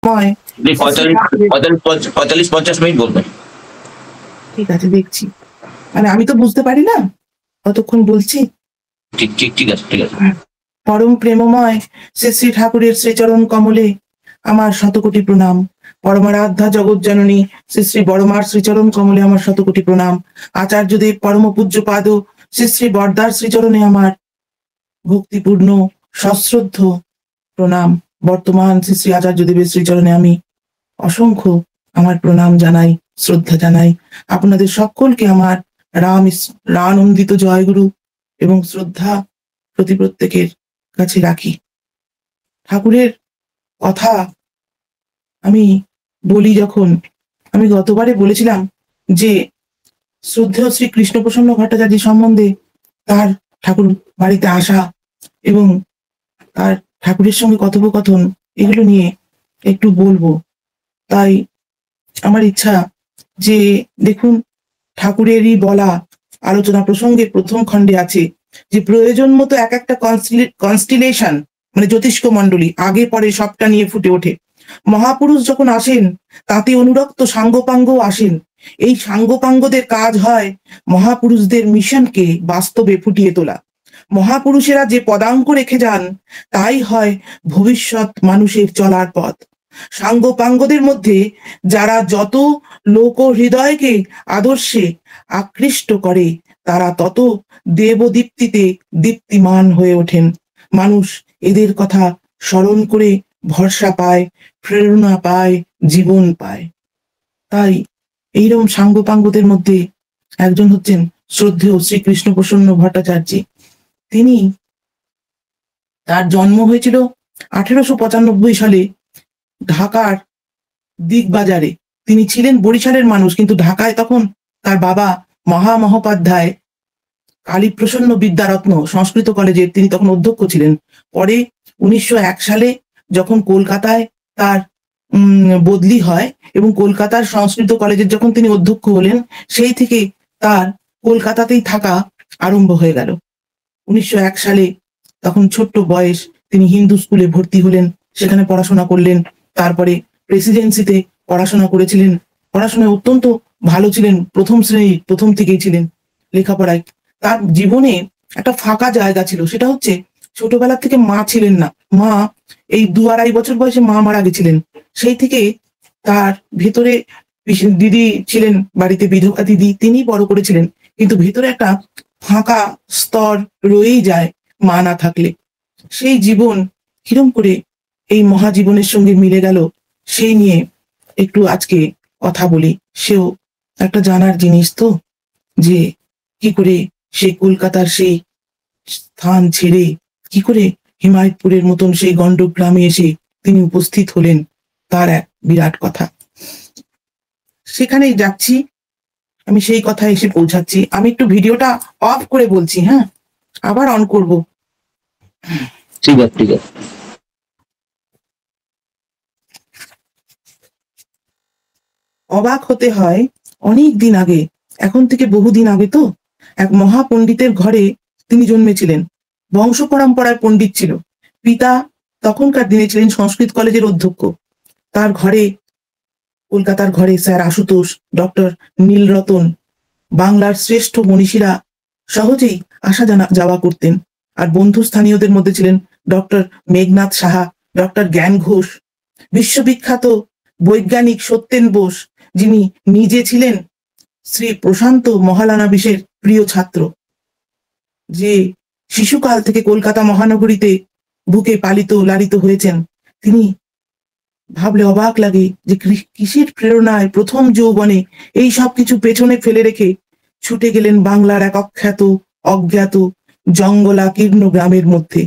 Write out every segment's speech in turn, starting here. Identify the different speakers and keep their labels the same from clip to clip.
Speaker 1: প্রেমময়।
Speaker 2: 45-50 মিনিট বলবেন।
Speaker 1: ঠিক আছে, দেখছি। মানে আমি তো বুঝতে পারি না কতক্ষণ বলছি।
Speaker 2: ঠিক আছে।
Speaker 1: পরম প্রেমময় শ্রী শ্রী ঠাকুরের শ্রীচরণ কমলে আমার শতকোটি প্রণাম। পরমারাধ্যা জগৎ জননী শ্রী শ্রী বড়মার শ্রীচরণ কমলে আমার শতকোটি প্রণাম। আচার্যদেব পরম পূজ্য পাদ শ্রী শ্রী বরদার শ্রীচরণে আমার ভক্তিপূর্ণ সশ্রদ্ধ প্রণাম। বর্তমান শ্রী শ্রী আচার্যদেবের শ্রীচরণে আমি অসংখ্য আমার প্রণাম জানাই, শ্রদ্ধা জানাই। আপনাদের সকলকে আমার রানন্দিত জয়গুরু এবং শ্রদ্ধা প্রতি প্রত্যেকের কাছে রাখি। ঠাকুরের কথা আমি বলি যখন, আমি গতবারে বলেছিলাম যে শ্রদ্ধেয় শ্রী কৃষ্ণপ্রসন্ন ভট্টাচার্য সম্বন্ধে তার ঠাকুর বাড়িতে আসা এবং তার ঠাকুরের সঙ্গে কথোপকথন, এগুলো নিয়ে একটু বলবো। তাই আমার ইচ্ছা যে দেখুন, ঠাকুরেরই বলা আলোচনা প্রসঙ্গে প্রথম খণ্ডে আছে যে প্রয়োজন মতো এক একটা কনস্টিলেশন মানে জ্যোতিষ্ক মণ্ডলী আগে পরে সবটা নিয়ে ফুটে ওঠে। মহাপুরুষ যখন আসেন তাতে অনুরক্ত সাঙ্গপাঙ্গও আসেন। এই সাঙ্গপাঙ্গদের কাজ হয় মহাপুরুষদের মিশনকে বাস্তবে ফুটিয়ে তোলা। মহাপুরুষেরা যে পদাঙ্ক রেখে যান তাই হয় ভবিষ্যৎ মানুষের চলার পথ। সাঙ্গপাঙ্গদের মধ্যে যারা যত লোক হৃদয়কে আদর্শে আকৃষ্ট করে তারা তত দেবদীপ্তিতে দীপ্তিমান হয়ে ওঠেন। মানুষ এদের কথা স্মরণ করে ভরসা পায়, প্রেরণা পায়, জীবন পায়। তাই এইরকম সাঙ্গপাঙ্গদের মধ্যে একজন হচ্ছেন শ্রদ্ধেয় শ্রীকৃষ্ণ প্রসন্ন ভট্টাচার্য। তার জন্ম হয়েছিল 1895 সালে ঢাকার দিগবাজারে। তিনি ছিলেন বরিশালের মানুষ, কিন্তু ঢাকায় তখন তার বাবা মহামহোপাধ্যায় কালীপ্রসন্ন বিদ্যারত্ন সংস্কৃত কলেজের তিনি তখন অধ্যক্ষ ছিলেন। পরে 1901 সালে যখন কলকাতায় তার বদলি হয় এবং কলকাতার সংস্কৃত কলেজের যখন তিনি অধ্যক্ষ হলেন, সেই থেকে তার কলকাতাতেই থাকা আরম্ভ হয়ে গেল। 1901 সালে তখন ছোট্ট বয়স তিনি হিন্দু স্কুলে ভর্তি হলেন, সেখানে পড়াশোনা করলেন। তারপরে প্রেসিডেন্সিতে পড়াশোনা করেছিলেন। পড়াশোনায় অত্যন্ত ভালো ছিলেন, প্রথম শ্রেণী, প্রথম থেকেই ছিলেন লেখাপড়ায়। তার জীবনে একটা ফাঁকা জায়গা ছিল, সেটা হচ্ছে ছোটবেলা থেকে মা ছিলেন না। মা এই 2-2.5 বছর বয়সে মা মারা গেছিলেন। সেই থেকে তার ভেতরে দিদি ছিলেন বাড়িতে, বিধবা দিদি, তিনি বড় করেছিলেন, কিন্তু ভেতরে একটা ফাঁকা স্তর রয়েই যায় মা না থাকলে। সেই জীবন কিরম করে এই মহাজীবনের সঙ্গে মিলে গেল সেই নিয়ে একটু আজকে কথা বলি। সেও একটা জানার জিনিস তো, যে কি করে সেই কলকাতার সেই স্থান ছেড়ে কি করে হিমায়তপুরের মতন সেই গন্ডক গ্রামে এসে তিনি উপস্থিত হলেন, তার এক বিরাট কথা। সেখানেই যাচ্ছি, আমি সেই কথা এসে পৌঁছাচ্ছি। আমি একটু ভিডিওটা অফ করে বলছি, হ্যাঁ, আবার অন করব।
Speaker 2: ঠিক আছে।
Speaker 1: অবাক হতে হয়, অনেক দিন আগে, এখন থেকে বহুদিন আগে তো, এক মহাপণ্ডিতের ঘরে তিনি জন্মেছিলেন। বংশ পরম্পরায় পণ্ডিত ছিল। পিতা তখনকার দিনে ছিলেন সংস্কৃত কলেজের অধ্যক্ষ। তার ঘরে, কলকাতার ঘরে, স্যার আশুতোষ, ডক্টর নীলরতন, বাংলার শ্রেষ্ঠ মনীষীরা সহজেই আসা যাওয়া করতেন। আর বন্ধু স্থানীয়দের মধ্যে ছিলেন ডক্টর মেঘনাথ সাহা, ডক্টর জ্ঞান ঘোষ, বিশ্ববিখ্যাত বৈজ্ঞানিক সত্যেন বোস, যিনি নিজে ছিলেন শ্রী প্রশান্ত মহালানাবিশের প্রিয় ছাত্র, যে শিশুকাল থেকে কলকাতা মহানগরীতে বুকে পালিত লালিত হয়েছেন। তিনি ভাবলে অবাক লাগে যে কিসের প্রেরণায় প্রথম যৌবনে এই সব কিছু পেছনে ফেলে রেখে ছুটে গেলেন বাংলার এক অখ্যাত অজ্ঞাত জঙ্গলাকীর্ণ গ্রামের মধ্যে,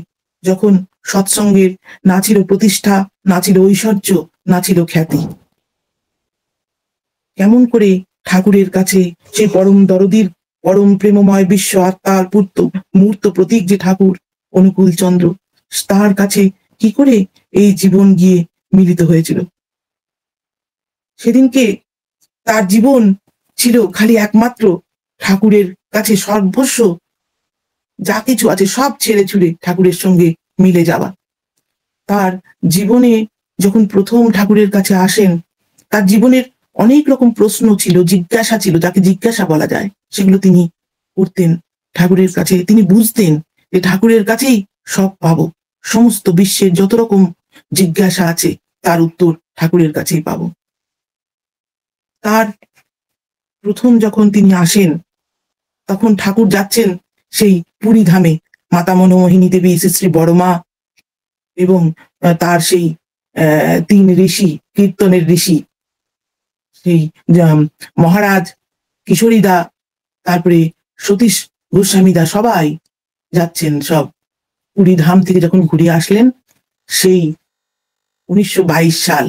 Speaker 1: যখন সৎসঙ্গের না ছিল প্রতিষ্ঠা, না ছিল ঐশ্বর্য, না ছিল খ্যাতি। কেমন করে ঠাকুরের কাছে, সেই পরম দরদীর পরম প্রেমময় বিশ্ব আত্মার মূর্ত প্রতীক যে ঠাকুর অনুকূল চন্দ্র, তার কাছে কি করে এই জীবন গিয়ে মিলিত হয়েছিল। সেদিনকে তার জীবন ছিল খালি একমাত্র ঠাকুরের কাছে সর্বস্ব যা কিছু আছে সব ছেড়ে ছুড়ে ঠাকুরের সঙ্গে মিলে যাওয়া। তার জীবনে যখন প্রথম ঠাকুরের কাছে আসেন, তার জীবনের অনেক রকম প্রশ্ন ছিল, জিজ্ঞাসা ছিল, যাকে জিজ্ঞাসা বলা যায়, সেগুলো তিনি করতেন ঠাকুরের কাছে। তিনি বুঝতেন যে ঠাকুরের কাছেই সব পাবো, সমস্ত বিশ্বের যত রকম জিজ্ঞাসা আছে তার উত্তর ঠাকুরের কাছেই পাবো। তার প্রথম যখন তিনি আসেন, তখন ঠাকুর যাচ্ছেন সেই পুরী ধামে, মাতা মনমোহিনী দেবী, শ্রী শ্রী বড়মা এবং তার সেই 3 ঋষি, কীর্তনের ঋষি, সেই মহারাজ কিশোরীদা, তারপরে সতীশ গোস্বামীদা, সবাই যাচ্ছেন। সব পুরী ধাম থেকে যখন ঘুরে আসলেন, সেই 1922 সাল,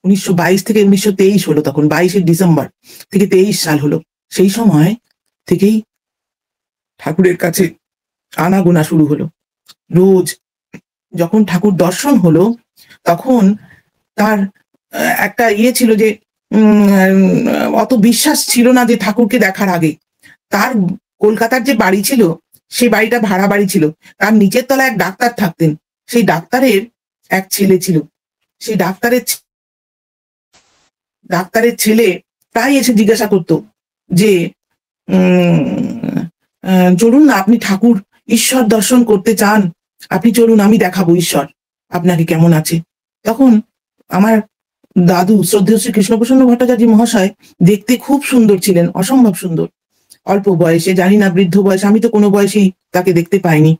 Speaker 1: 1922 থেকে 1923 হলো, তখন 22শে ডিসেম্বর থেকে 23 সাল হলো। সেই সময় থেকেই ঠাকুরের কাছে আনাগোনা শুরু হলো। রোজ যখন ঠাকুর দর্শন হলো, তখন তার একটা ছিল যে অত বিশ্বাস ছিল না যে ঠাকুরকে দেখার আগে। তার কলকাতার যে বাড়ি ছিল, সেই বাড়িটা ভাড়া বাড়ি ছিল। তার নিচের তলায় এক ডাক্তার থাকতেন। সেই ডাক্তারের এক ছেলে ছিল। সেই ডাক্তারের ছেলে প্রায় এসে জিজ্ঞাসা করতো যে চলুন না, আপনি ঠাকুর ঈশ্বর দর্শন করতে চান, আপনি চলুন, আমি দেখাবো ঈশ্বর আপনাকে কেমন আছে। তখন আমার দাদু, শ্রদ্ধেয় শ্রী কৃষ্ণপ্রসন্ন ভট্টাচার্য মহাশয়, দেখতে খুব সুন্দর ছিলেন, অসম্ভব সুন্দর। অল্প বয়সে, জানি না বৃদ্ধ বয়সে, আমি তো কোনো বয়সেই তাকে দেখতে পাইনি।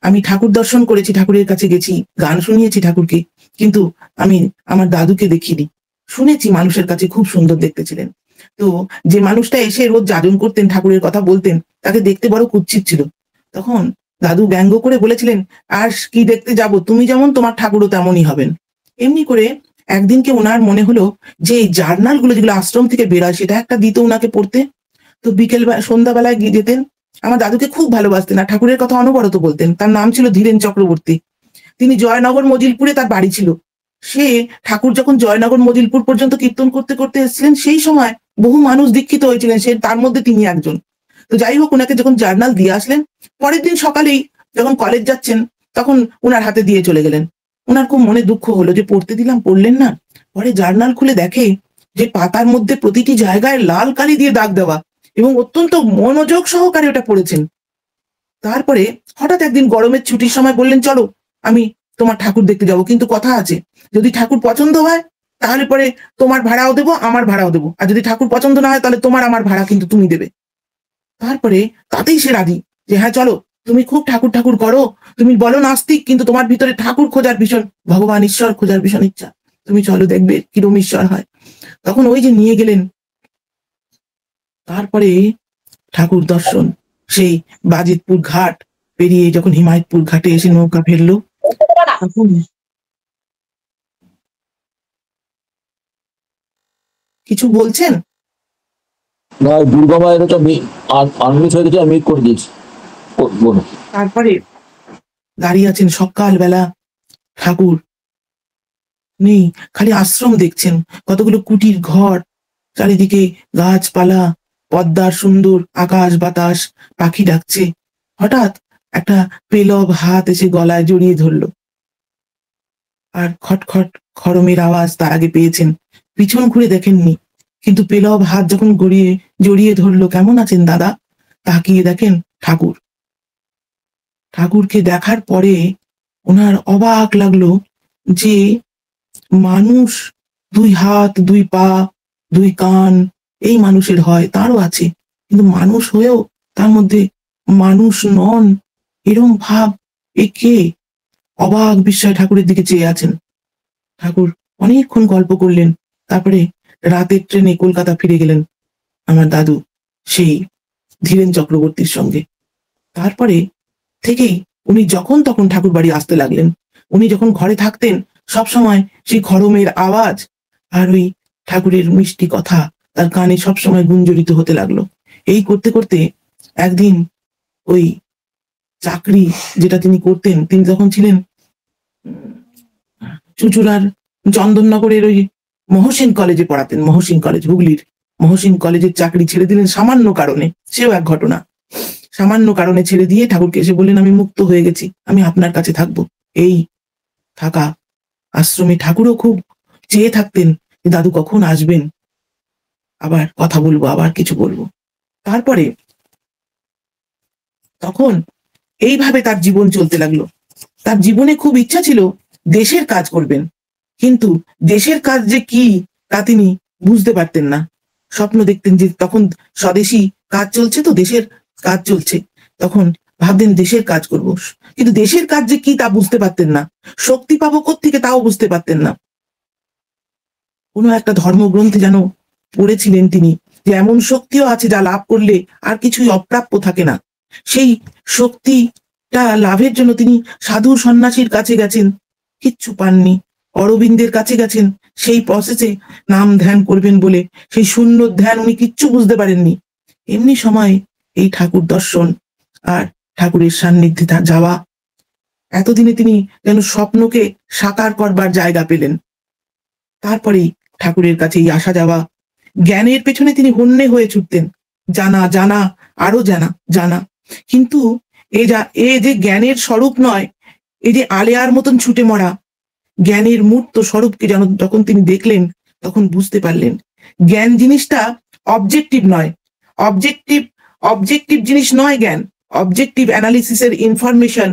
Speaker 1: আমি ঠাকুর দর্শন করেছি, ঠাকুরের কাছে গেছি, গান শুনিয়েছি ঠাকুরকে, কিন্তু আমি আমার দাদুকে দেখিনি। শুনেছি মানুষের কাছে খুব সুন্দর দেখতে ছিলেন। তো যে মানুষটা এসে রোজ যাজন করতেন, ঠাকুরের কথা বলতেন, তাকে দেখতে বড় কুৎসিত ছিল। তখন দাদু ব্যঙ্গ করে বলেছিলেন, আর কি দেখতে যাব, তুমি যেমন তোমার ঠাকুরও তেমনই হবেন। এমনি করে একদিনকে ওনার মনে হলো যে এই জার্নাল গুলো যেগুলো আশ্রম থেকে বেরোয়, সেটা একটা দিত ওনাকে পড়তে। তো বিকেল সন্ধ্যাবেলায় গিয়ে যেতেন। আমার দাদুকে খুব ভালোবাসতেন আর ঠাকুরের কথা অনবরত বলতেন। তার নাম ছিল ধীরেন চক্রবর্তী। তিনি জয়নগর মজিলপুরে তার বাড়ি ছিল। সে ঠাকুর যখন জয়নগর মজিলপুর পর্যন্ত কীর্তন করতে করতে এসেছিলেন, সেই সময় বহু মানুষ দীক্ষিত হয়েছিলেন, সে তার মধ্যে তিনি একজন। তো যাই হোক, ওনাকে যখন জার্নাল দিয়ে আসলেন, পরের দিন সকালেই যখন কলেজ যাচ্ছেন, তখন ওনার হাতে দিয়ে চলে গেলেন। ওনার খুব মনে দুঃখ হলো যে পড়তে দিলাম, পড়লেন না। পরে জার্নাল খুলে দেখে যে পাতার মধ্যে প্রতিটি জায়গায় লাল কালি দিয়ে দাগ দেওয়া, এবং অত্যন্ত মনোযোগ সহকারে ওটা পড়েছেন। তারপরে হঠাৎ একদিন গরমের ছুটির সময় বললেন, চলো আমি তোমার ঠাকুর দেখতে যাব, কিন্তু কথা আছে, যদি ঠাকুর পছন্দ হয় তাহলে পরে তোমার ভাড়াও দেবো, আমার ভাড়াও দেবো, আর যদি ঠাকুর পছন্দ না হয় তাহলে তোমার আমার ভাড়া কিন্তু তুমি দেবে। তারপরে তাতেই সে রাজি যে হ্যাঁ চলো, তুমি খুব ঠাকুর ঠাকুর করো, তুমি বলো নাস্তিক, কিন্তু তোমার ভিতরে ঠাকুর খোঁজার ভীষণ, ভগবান ঈশ্বর খোঁজার ভীষণ ইচ্ছা, তুমি চলো, দেখবে কিরম ঈশ্বর হয়। তখন ওই যে নিয়ে গেলেন। তারপরে ঠাকুর দর্শন, সেই বাজিতপুর ঘাট পেরিয়ে যখন হিমায়তপুর ঘাটে এসে নৌকা ফেললো, তখন কিছু বলছেন?
Speaker 2: না, দুর্গা মায়ের ওটা আনমিট হয়ে গেছে, আমি করে দিয়েছি। বলুন।
Speaker 1: তারপরে দাঁড়িয়ে আছেন সকালবেলা, ঠাকুর নেই, খালি আশ্রম দেখছেন, কতগুলো কুটির ঘর, চারিদিকে গাছপালা, পদ্মার সুন্দর আকাশ বাতাস, পাখি ডাকছে। হঠাৎ একটা পেলব হাত এসে গলায় জড়িয়ে ধরলো, আর খটখট খড়মের আওয়াজ তার আগে পেয়েছেন, পিছন ঘুরে দেখেননি, কিন্তু পেলব হাত যখন জড়িয়ে ধরলো, কেমন আছেন দাদা, তাকিয়ে দেখেন ঠাকুর। ঠাকুরকে দেখার পরে ওনার অবাক লাগলো যে মানুষ 2 হাত 2 পা 2 কান এই মানুষের হয়, তারও আছে, কিন্তু মানুষ হয়েও তার মধ্যে মানুষ নন, এরম ভাব, এ কে? অবাক বিস্ময় ঠাকুরের দিকে চেয়ে আছেন। ঠাকুর অনেকক্ষণ গল্প করলেন। তারপরে রাতের ট্রেনে কলকাতা ফিরে গেলেন আমার দাদু, সেই ধীরেন চক্রবর্তীর সঙ্গে। তারপরে থেকেই উনি যখন তখন ঠাকুর বাড়ি আসতে লাগলেন। উনি যখন ঘরে থাকতেন, সবসময় সেই খড়মের আওয়াজ আর ওই ঠাকুরের মিষ্টি কথা তার কানে সবসময় গুঞ্জরিত হতে লাগলো। এই করতে করতে একদিন ওই চাকরি যেটা তিনি করতেন, তিনি যখন ছিলেন চুঁচুড়ার চন্দননগরের ওই মহসিন কলেজে পড়াতেন, মহসিন কলেজ, হুগলির মহসিন কলেজের চাকরি ছেড়ে দিলেন সামান্য কারণে। সেও এক ঘটনা। সামান্য কারণে ছেড়ে দিয়ে ঠাকুরকে এসে বললেন, আমি মুক্ত হয়ে গেছি, আমি আপনার কাছে থাকবো। এই থাকা আশ্রমে ঠাকুরও খুব চেয়ে থাকতেন যে দাদু কখন আসবেন, আবার কথা বলবো, আবার কিছু বলবো। তারপরে তখন এইভাবে তার জীবন চলতে লাগলো। তার জীবনে খুব ইচ্ছা ছিল দেশের কাজ করবেন, কিন্তু দেশের কাজ যে কি তা তিনি বুঝতে পারতেন না। স্বপ্ন দেখতেন যে তখন স্বদেশী কাজ চলছে, তো দেশের কাজ চলছে, তখন ভাবতেন দেশের কাজ করব, কিন্তু দেশের কাজ যে কি তা বুঝতে পারতেন না। শক্তি পাবো কোত্থেকে তাও বুঝতে পারতেন না। কোনো একটা ধর্মগ্রন্থে যেন পড়েছিলেন তিনি যে এমন শক্তিও আছে যা লাভ করলে আর কিছুই অপ্রাপ্য থাকে না। সেই শক্তিটা লাভের জন্য তিনি সাধু সন্ন্যাসীর কাছে গেছেন, কিচ্ছু পাননি। অরবিন্দের কাছে গেছেন সেই প্রসেসে নাম ধ্যান করবেন বলে, সেই শূন্য ধ্যান উনি কিচ্ছু বুঝতে পারেননি। এমনি সময় এই ঠাকুর দর্শন আর ঠাকুরের সান্নিধ্যে যাওয়া, এতদিনে তিনি যেন স্বপ্নকে সাকার করবার জায়গা পেলেন। তারপরেই ঠাকুরের কাছেই আসা যাওয়া, জ্ঞানের পেছনে তিনি হন্যে হয়ে ছুটতেন, জানা জানা আরো জানা জানা। কিন্তু এ যে জ্ঞানের স্বরূপ নয়, এই যে আলেয়ার মতন ছুটে মরা, জ্ঞানের মূর্ত স্বরূপকে যখন তিনি দেখলেন, তখন বুঝতে পারলেন জ্ঞান জিনিসটা অবজেক্টিভ নয়। অবজেক্টিভ অবজেক্টিভ জিনিস নয় জ্ঞান। অবজেক্টিভ অ্যানালিসিসের ইনফরমেশন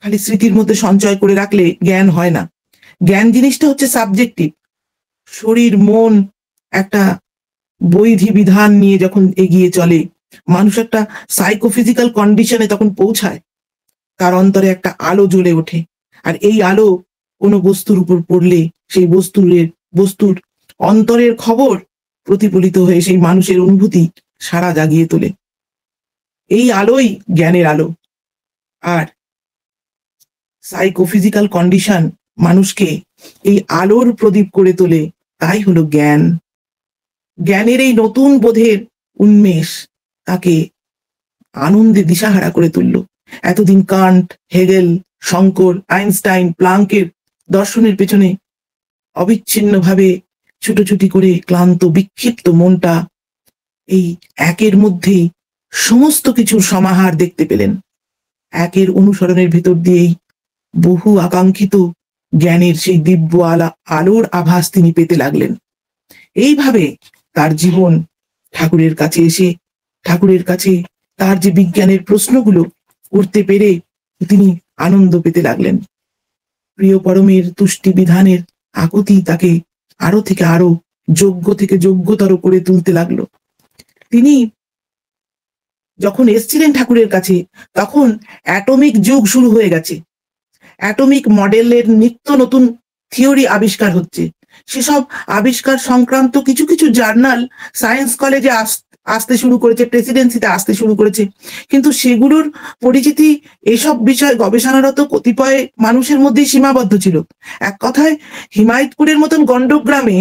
Speaker 1: খালি স্মৃতির মধ্যে সঞ্চয় করে রাখলে জ্ঞান হয় না। জ্ঞান জিনিসটা হচ্ছে সাবজেক্টিভ। শরীর মন একটা বৈধি বিধান নিয়ে যখন এগিয়ে চলে, মানুষ একটা সাইকোফিজিক্যাল কন্ডিশনে তখন পৌঁছায়, তার অন্তরে একটা আলো জ্বলে ওঠে। আর এই আলো কোনো বস্তুর উপর পড়লে সেই বস্তুর অন্তরের খবর প্রতিফলিত হয়ে সেই মানুষের অনুভূতি সারা জাগিয়ে তোলে। এই আলোই জ্ঞানের আলো। আর সাইকোফিজিক্যাল কন্ডিশন মানুষকে এই আলোর প্রদীপ করে তোলে, তাই হলো জ্ঞান। জ্ঞানের এই নতুন বোধের উন্মেষ তাকে আনন্দে দিশাহারা করে তুলল। এতদিন কান্ট, হেগেল, শঙ্কর, আইনস্টাইন, প্লাঙ্কের দর্শনের পেছনে অবিচ্ছিন্নভাবে ছুটোছুটি করে ক্লান্ত বিক্ষিপ্ত মনটা এই একের মধ্যেই সমস্ত কিছুর সমাহার দেখতে পেলেন। একের অনুসরণের ভেতর দিয়েই বহু আকাঙ্ক্ষিত জ্ঞানের সেই দিব্য আলোর আভাস তিনি পেতে লাগলেন। এইভাবে তার জীবন ঠাকুরের কাছে এসে, ঠাকুরের কাছে তার যে বিজ্ঞানের প্রশ্নগুলো করতে পেরে তিনি আনন্দ পেতে লাগলেন। প্রিয় পরমের তুষ্টি বিধানের আকুতি তাকে আরো থেকে আরো যোগ্য থেকে যোগ্যতর করে তুলতে লাগলো। তিনি যখন এসছিলেন ঠাকুরের কাছে, তখন অ্যাটমিক যুগ শুরু হয়ে গেছে। অ্যাটমিক মডেলের নিত্য নতুন থিওরি আবিষ্কার হচ্ছে। সেসব আবিষ্কার সংক্রান্ত কিছু কিছু জার্নাল সায়েন্স কলেজে আসতে শুরু করেছে, প্রেসিডেন্সিতে আসতে শুরু করেছে, কিন্তু সেগুলোর পরিচিতি এসব বিষয় গবেষণারত কতিপয় মানুষের মধ্যেই সীমাবদ্ধ ছিল। এক কথায়, হিমায়তপুরের মতন গণ্ডগ্রামে,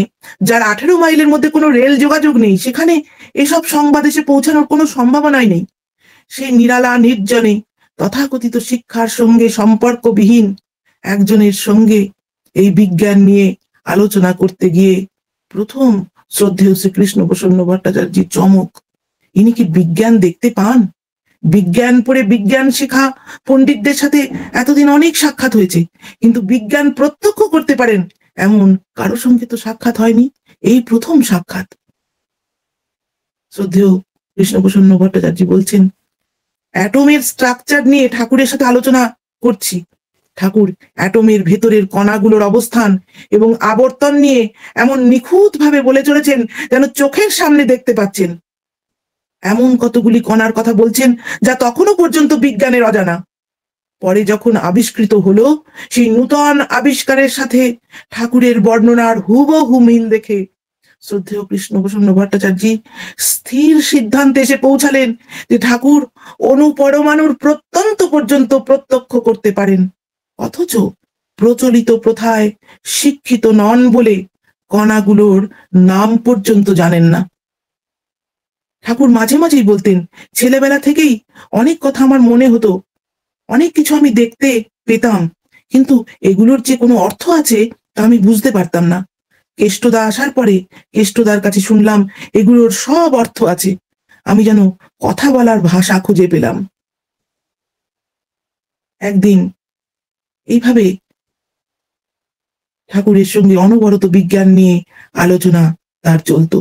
Speaker 1: যার 18 মাইলের মধ্যে কোনো রেল যোগাযোগ নেই, সেখানে এসব সংবাদ এসে পৌঁছানোর কোনো সম্ভাবনাই নেই। সেই নিরালা নির্জনে তথাকথিত শিক্ষার সঙ্গে সম্পর্কবিহীন একজনের সঙ্গে এই বিজ্ঞান নিয়ে আলোচনা করতে গিয়ে প্রথম শ্রদ্ধেয় শ্রীকৃষ্ণ প্রসন্ন ভট্টাচার্যের চমক, ইনি কি বিজ্ঞান দেখতে পান? বিজ্ঞান পড়ে বিজ্ঞান শেখা পণ্ডিতদের সাথে এতদিন অনেক সাক্ষাৎ হয়েছে, কিন্তু বিজ্ঞান প্রত্যক্ষ করতে পারেন এমন কারো সঙ্গে তো সাক্ষাৎ হয়নি, এই প্রথম সাক্ষাৎ। শ্রদ্ধেয় কৃষ্ণপ্রসন্ন ভট্টাচার্য বলছেন, অ্যাটমের স্ট্রাকচার নিয়ে ঠাকুরের সাথে আলোচনা করছি। ঠাকুর অ্যাটমের ভেতরের কণাগুলোর অবস্থান এবং আবর্তন নিয়ে এমন নিখুঁত ভাবে বলে চলেছেন যেন চোখের সামনে দেখতে পাচ্ছেন। এমন কতগুলি কণার কথা বলছেন যা তখনও পর্যন্ত বিজ্ঞানের অজানা। পরে যখন আবিষ্কৃত হলো, সেই নূতন আবিষ্কারের সাথে ঠাকুরের বর্ণনার হুবহু মিল দেখে শ্রদ্ধেয় কৃষ্ণপ্রসন্ন ভট্টাচার্য স্থির সিদ্ধান্তে এসে পৌঁছালেন যে ঠাকুর অনুপরমাণুর প্রত্যন্ত পর্যন্ত প্রত্যক্ষ করতে পারেন, অথচ প্রচলিত প্রথায় শিক্ষিত নন বলে কণাগুলোর নাম পর্যন্ত জানেন না। ঠাকুর মাঝে মাঝেই বলতেন, ছেলেবেলা থেকেই অনেক কথা আমার মনে হতো, অনেক কিছু আমি দেখতে পেতাম, কিন্তু এগুলোর যে কোনো অর্থ আছে তা আমি বুঝতে পারতাম না। কেষ্টদা আসার পরে কেষ্টদার কাছে শুনলাম এগুলোর সব অর্থ আছে। আমি যেন কথা বলার ভাষা খুঁজে পেলাম। একদিন এইভাবে ঠাকুরের সঙ্গে অনবরত বিজ্ঞান নিয়ে আলোচনা তার চলত।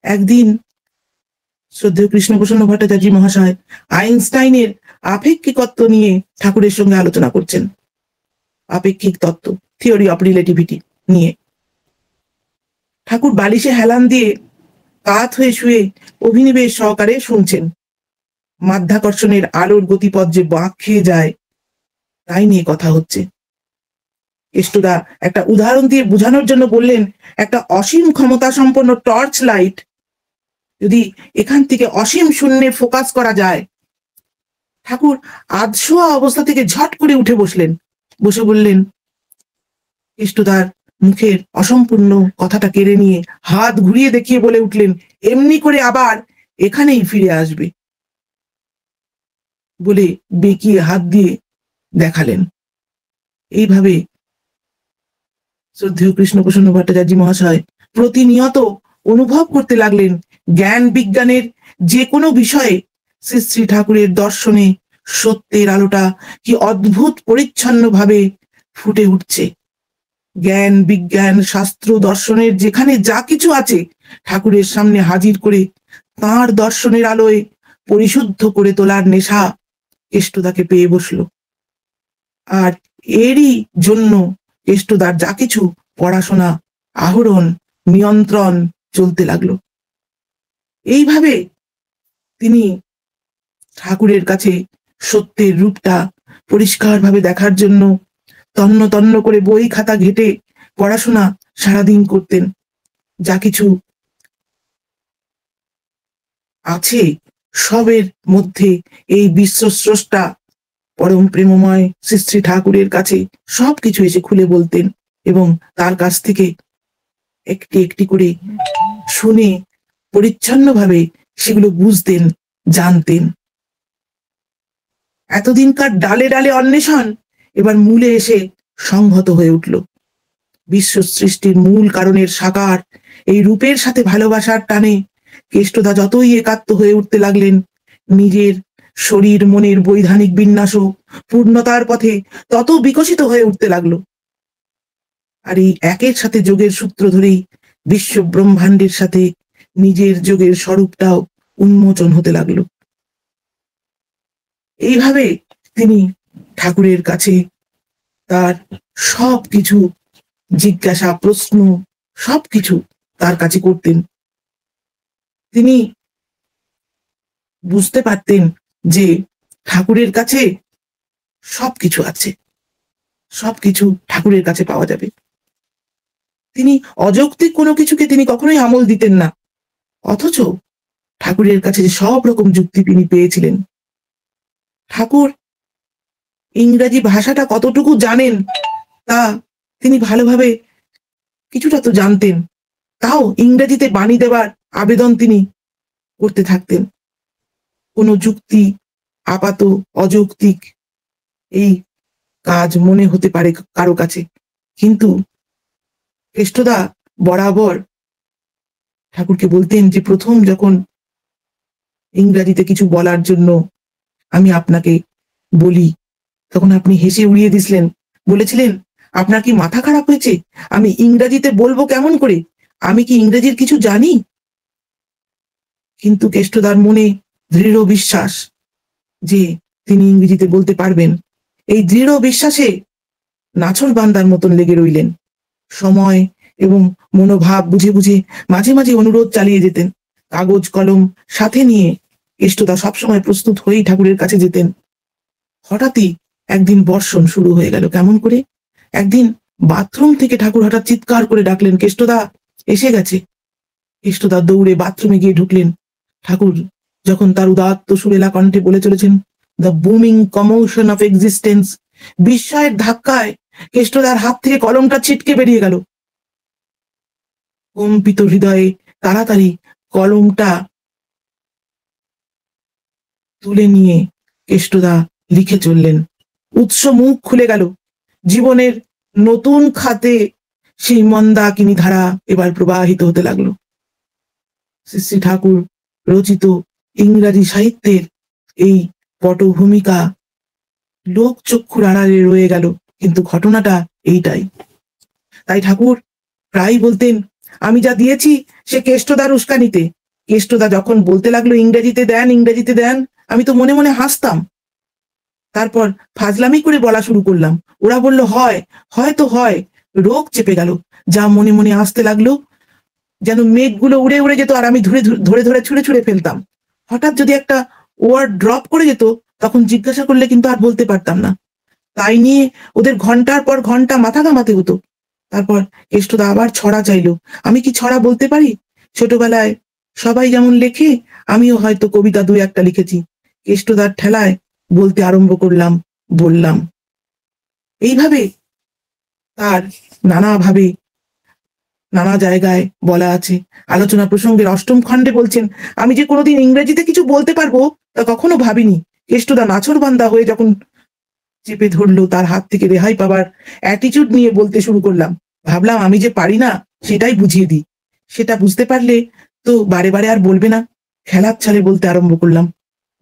Speaker 1: একদিন শ্রদ্ধেয় কৃষ্ণপ্রসন্ন ভট্টাচার্য মহাশয় আইনস্টাইনের আপেক্ষিকত্ব নিয়ে ঠাকুরের সঙ্গে আলোচনা করছেন। আপেক্ষিক তত্ত্ব, থিওরি অফ রিলেটিভিটি নিয়ে। ঠাকুর বালিশে হেলান দিয়ে কাত হয়ে শুয়ে অভিনিবেশ সহকারে শুনছেন। মাধ্যাকর্ষণের আলোর গতিপথ যে বাঁক খেয়ে যায় তাই নিয়ে কথা হচ্ছে। কেষ্টদা একটা উদাহরণ দিয়ে বোঝানোর জন্য বললেন, একটা অসীম ক্ষমতা সম্পন্ন টর্চ লাইট যদি এখান থেকে অসীম শূন্যে ফোকাস করা যায়। ঠাকুর আধশোয়া অবস্থা থেকে ঝট করে উঠে বসলেন। বসে বললেন, কেষ্টদার মুখের অসম্পূর্ণ কথাটা কেড়ে নিয়ে হাত ঘুরিয়ে দেখিয়ে বলে উঠলেন, এমনি করে আবার এখানেই ফিরে আসবে বলে বেঁকিয়ে হাত দিয়ে দেখালেন। এইভাবে শ্রদ্ধেয় কৃষ্ণপ্রসন্ন ভট্টাচার্য মহাশয় প্রতিনিয়ত অনুভব করতে লাগলেন জ্ঞান বিজ্ঞানের যে কোনো বিষয়ে শ্রী শ্রী ঠাকুরের দর্শনে সত্যের আলোটা কি অদ্ভুত পরিচ্ছন্ন ভাবে ফুটে উঠছে। জ্ঞান বিজ্ঞান শাস্ত্র দর্শনের যেখানে যা কিছু আছে ঠাকুরের সামনে হাজির করে তাঁর দর্শনের আলোয় পরিশুদ্ধ করে তোলার নেশা কেষ্টদাকে পেয়ে বসল। আর এরই জন্য কেষ্টদার যা কিছু পড়াশোনা, আহরণ, নিয়ন্ত্রণ চলতে লাগলো। এইভাবে তিনি ঠাকুরের কাছে সত্যের রূপটা পরিষ্কারভাবে দেখার জন্য তন্ন তন্ন করে বই খাতা ঘেটে পড়াশোনা সারাদিন করতেন। যা কিছু আছে সবের মধ্যে এই বিশ্বস্রষ্টা পরম প্রেমময় শ্রী শ্রী ঠাকুরের কাছে সবকিছু এসে খুলে বলতেন এবং তার কাছ থেকে একটি একটি করে শুনে পরিচ্ছন্নভাবে সেগুলো বুঝতেন, জানতেন। এতদিনকার ডালে ডালে অন্বেষণ এবার মূলে এসে সংহত হয়ে উঠল। বিশ্ব সৃষ্টির মূল কারণের সাকার এই রূপের সাথে ভালোবাসার টানে কেষ্টদা যতই একাত্ম হয়ে উঠতে লাগলেন, নিজের শরীর মনের বৈধানিক বিন্যাসও পূর্ণতার পথে তত বিকশিত হয়ে উঠতে লাগলো। আর এই একের সাথে যোগের সূত্র ধরেই বিশ্ব ব্রহ্মাণ্ডের সাথে নিজের যোগের স্বরূপটাও উন্মোচন হতে লাগলো। এইভাবে তিনি ঠাকুরের কাছে তার সবকিছু জিজ্ঞাসা, প্রশ্ন সবকিছু তার কাছে করতেন। তিনি বুঝতে পারতেন যে ঠাকুরের কাছে সবকিছু আছে, সবকিছু ঠাকুরের কাছে পাওয়া যাবে। তিনি অযৌক্তিক কোনো কিছুকে তিনি কখনোই আমল দিতেন না, অথচ ঠাকুরের কাছে যে সব রকম যুক্তি তিনি পেয়েছিলেন। ঠাকুর ইংরাজি ভাষাটা কতটুকু জানেন তা তিনি ভালোভাবে কিছুটা তো জানতেন, তাও ইংরেজিতে বাণী দেবার আবেদন তিনি করতে থাকতেন। কোনো যুক্তি আপাত অযৌক্তিক এই কাজ মনে হতে পারে কারো কাছে, কিন্তু কেষ্টদা বরাবর ঠাকুরকে বলতেন যে প্রথম যখন ইংরাজিতে কিছু বলার জন্য আমি আপনাকে বলি তখন আপনি হেসে উড়িয়ে দিছিলেন, বলেছিলেন আপনার কি মাথা খারাপ হয়েছে, আমি ইংরাজিতে বলবো কেমন করে, আমি কি ইংরেজির কিছু জানি? কিন্তু কেষ্টদার মনে দৃঢ় বিশ্বাস যে তিনি ইংরেজিতে বলতে পারবেন। এই দৃঢ় বিশ্বাসে নাছর বান্দার মতন লেগে রইলেন। সময় এবং মনোভাব বুঝে বুঝে মাঝে মাঝে অনুরোধ চালিয়ে যেতেন। কাগজ কলম সাথে নিয়ে কেষ্টদা সবসময় প্রস্তুত হয়েই ঠাকুরের কাছে যেতেন। হঠাৎই একদিন বর্ষণ শুরু হয়ে গেল। কেমন করে? একদিন বাথরুম থেকে ঠাকুর হঠাৎ চিৎকার করে ডাকলেন, কেষ্টদা এসে গেছে। কেষ্টদা দৌড়ে বাথরুমে গিয়ে ঢুকলেন। ঠাকুর যখন তার উদাত্ত সুরেলা কণ্ঠে বলে চলেছেন, the booming commotion of existence, বিস্ময়ের ধাক্কায় কেষ্টদার হাত থেকে কলমটা ছিটকে বেরিয়ে গেল। কম্পিত হৃদয়ে তাড়াতাড়ি কলমটা তুলে নিয়ে কেষ্টদা লিখে চললেন। উৎস মুখ খুলে গেল। জীবনের নতুন খাতে সেই মন্দাকিনী ধারা এবার প্রবাহিত হতে লাগলো। শ্রী শ্রী ঠাকুর রচিত ইংরাজি সাহিত্যের এই পটভূমিকা লোক চক্ষুর আড়ালে রয়ে গেল, কিন্তু ঘটনাটা এইটাই। তাই ঠাকুর প্রায় বলতেন, আমি যা দিয়েছি সে কেষ্টদার উস্কানিতে। কেষ্টদা যখন বলতে লাগলো ইংরেজিতে দেন, ইংরেজিতে দেন, আমি তো মনে মনে হাসতাম। তারপর ফাজলামি করে বলা শুরু করলাম। ওরা বলল, হয়, হয়তো হয়। রোগ চেপে গেল। যা মনে মনে আসতে লাগলো, যেন মেঘগুলো উড়ে উড়ে যেত, আর আমি ধরে ধরে ধরে ছুঁড়ে ছুঁড়ে ফেলতাম। হঠাৎ যদি একটা ওয়ার্ড ড্রপ করে যেত, তখন জিজ্ঞাসা করলে কিন্তু আর বলতে পারতাম না। তাই নিয়ে ওদের ঘন্টার পর ঘন্টা মাথা ঘামাতে হতো। তারপর কেষ্টদা আবার ছড়া চাইলো। আমি কি ছড়া বলতে পারি? ছোটবেলায় সবাই যেমন লেখে, আমিও হয়তো কবিতা দুই একটা লিখেছি। কেষ্টদার ঠেলায় বলতে আরম্ভ করলাম, বললাম। এইভাবে তার নানাভাবে নানা জায়গায় বলা আছে। আলোচনা প্রসঙ্গের অষ্টম খণ্ডে বলছেন, আমি যে কোনোদিন ইংরেজিতে কিছু বলতে পারবো তা কখনো ভাবিনি। কেষ্টদা নাছোড়বান্দা হয়ে যখন চেপে ধরলো, তার হাত থেকে রেহাই পাবার অ্যাটিচিউড নিয়ে বলতে শুরু করলাম। ভাবলাম আমি যে পারি না সেটাই বুঝিয়ে দিই। সেটা বুঝতে পারলে তো বারে বারে আর বলবে না। খেলার ছলে বলতে আরম্ভ করলাম।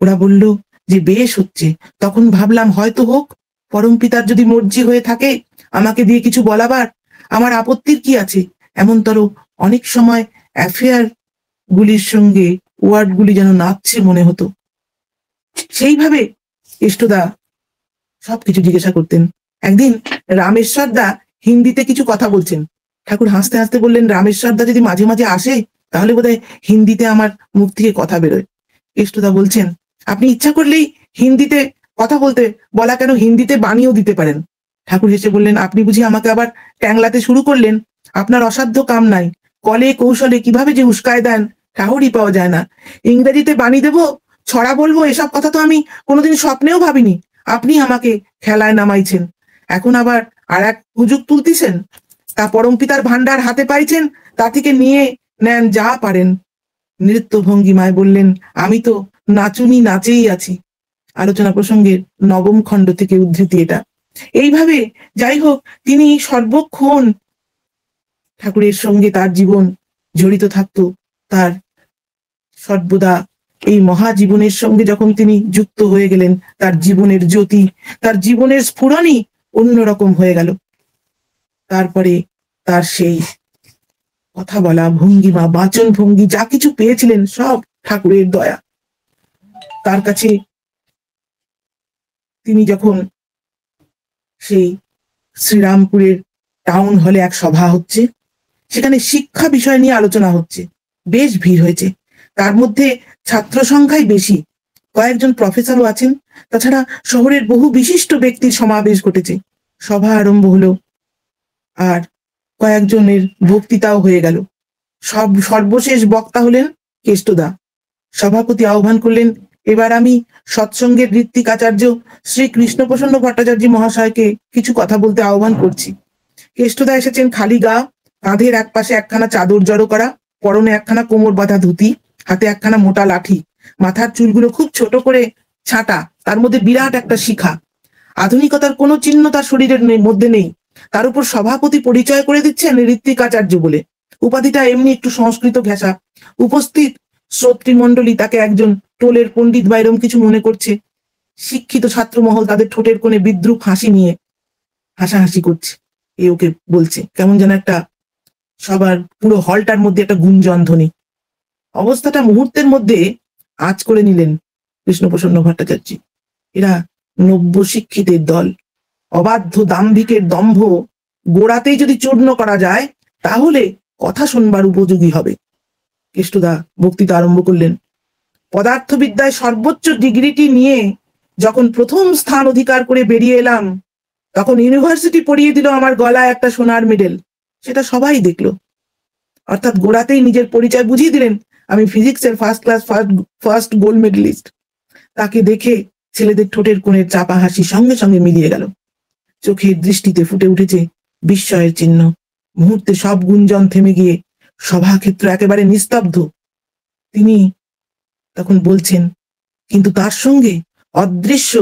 Speaker 1: ওরা বলল যে বেশ হচ্ছে। তখন ভাবলাম হয়তো হোক, পরম পিতার যদি মর্জি হয়ে থাকে আমাকে দিয়ে কিছু বলাবার, আমার আপত্তির কি আছে? এমনতর অনেক সময় অ্যাফেয়ার গুলির সঙ্গে ওয়ার্ডগুলি যেন নাচছে মনে হতো। সেইভাবে কেষ্টদা সবকিছু জিজ্ঞাসা করতেন। একদিন রামেশ্বর দা হিন্দিতে কিছু কথা বলছেন। ঠাকুর হাসতে হাসতে বললেন, রামেশ্বর দা যদি মাঝে মাঝে আসে তাহলে বোধহয় হিন্দিতে আমার মুখ থেকে কথা বেরোয়। কেষ্টদা বলছেন, আপনি ইচ্ছা করলেই হিন্দিতে কথা বলতে বলা কেন, হিন্দিতে বানিয়েও দিতে পারেন। ঠাকুর হেসে বললেন, আপনি বুঝি আমাকে আবার ট্যাংলাতে শুরু করলেন? আপনার অসাধ্য কাম নাই। কলে কৌশলে কিভাবে যে উস্কায় দেন ঠাকুরই পাওয়া যায় না। ইংরেজিতে বানিয়ে দেবো, ছড়া বলবো, এসব কথা তো আমি কোনোদিন স্বপ্নেও ভাবিনি। আপনি আমাকে খেলায় নামাইছেন, এখন আবার আর এক হুজুগ তুলতেছেন। তা পরম পিতার ভান্ডার হাতে পাইছেন, তা থেকে নিয়ে নেন যা পারেন। নৃত্য ভঙ্গিমায় বললেন, আমি তো নাচুনি নাচেই আছি। আলোচনা প্রসঙ্গের নবম খণ্ড থেকে উদ্ধৃতি এটা। এইভাবে যাই হোক, তিনি সর্বক্ষণ ঠাকুরের সঙ্গে তার জীবন জড়িত থাকতো। তার সর্বদা এই মহাজীবনের সঙ্গে যখন তিনি যুক্ত হয়ে গেলেন, তার জীবনের জ্যোতি, তার জীবনের স্ফুরণই অন্যরকম হয়ে গেল। তারপরে তার সেই কথা বলা ভঙ্গিমা, বাচন ভঙ্গি, যা কিছু পেয়েছিলেন সব ঠাকুরের দয়া। তার কাছে তিনি যখন সেই শ্রীরামপুরের টাউন হলে এক সভা হচ্ছে, সেখানে শিক্ষা বিষয় নিয়ে আলোচনা হচ্ছে, বেশ ভিড় হয়েছে। তার মধ্যে ছাত্র সংখ্যাই বেশি, কয়েকজন প্রফেসরও আছেন। তাছাড়া শহরের বহু বিশিষ্ট ব্যক্তির সমাবেশ ঘটেছে। সভা আরম্ভ হলো, আর কয়েকজনের বক্তৃতাও হয়ে গেল। সর্বশেষ বক্তা হলেন কেষ্টদা। সভাপতি আহ্বান করলেন, এবার আমি সৎসঙ্গের ঋত্বিক আচার্য শ্রী কৃষ্ণপ্রসন্ন ভট্টাচার্য মহাশয়কে কিছু কথা বলতে আহ্বান করছি। কেষ্টদা এসেছেন খালি গা, কাঁধের এক পাশে একখানা চাদর জড়ো করা, পরনে একখানা কোমর বাঁধা ধুতি, হাতে একখানা মোটা লাঠি, মাথার চুলগুলো খুব ছোট করে ছাঁটা, তার মধ্যে বিরাট একটা শিখা। আধুনিকতার কোনো চিহ্ন তার শরীরের মধ্যে নেই। তার উপর সভাপতি পরিচয় করে দিচ্ছেন ঋত্বিক আচার্য বলে। উপাধিটা এমনি একটু সংস্কৃত ঘেঁষা। উপস্থিত শ্রোতৃমণ্ডলী তাকে একজন টোলের পণ্ডিত বা এরম কিছু মনে করছে। শিক্ষিত ছাত্রমহল তাদের ঠোঁটের কোণে বিদ্রুপ হাসি নিয়ে হাসাহাসি করছে। এ ওকে বলছে, কেমন যেন একটা সবার পুরো হলটার মধ্যে একটা গুঞ্জন ধ্বনি। অবস্থাটা মুহূর্তের মধ্যে আঁচ করে নিলেন কৃষ্ণপ্রসন্ন ভট্টাচার্য। এরা নব্য শিক্ষিতের দল। অবাধ্য দাম্ভিকের দম্ভ গোড়াতেই যদি চূর্ণ করা যায় তাহলে কথা শুনবার উপযোগী হবে। কেষ্টদা বক্তৃতা আরম্ভ করলেন। পদার্থবিদ্যায় সর্বোচ্চ ডিগ্রিটি নিয়ে যখন প্রথম স্থান অধিকার করে বেরিয়ে এলাম, তখন ইউনিভার্সিটি পরিয়ে দিল আমার গলায় একটা সোনার মেডেল। সেটা সবাই দেখলো। অর্থাৎ গোড়াতেই নিজের পরিচয় বুঝিয়ে দিলেন, আমি ফিজিক্সের ফার্স্ট গোল্ড মেডেলিস্ট। তাকে দেখে ছেলেদের ঠোঁটের কোণের চাপা হাসি সঙ্গে সঙ্গে মিলিয়ে গেল। চোখের দৃষ্টিতে ফুটে উঠেছে বিস্ময়ের চিহ্ন। মুহূর্তে সব গুঞ্জন থেমে গিয়ে সভাক্ষেত্র একেবারে নিস্তব্ধ। তিনি তখন বলছেন, কিন্তু তার সঙ্গে অদৃশ্য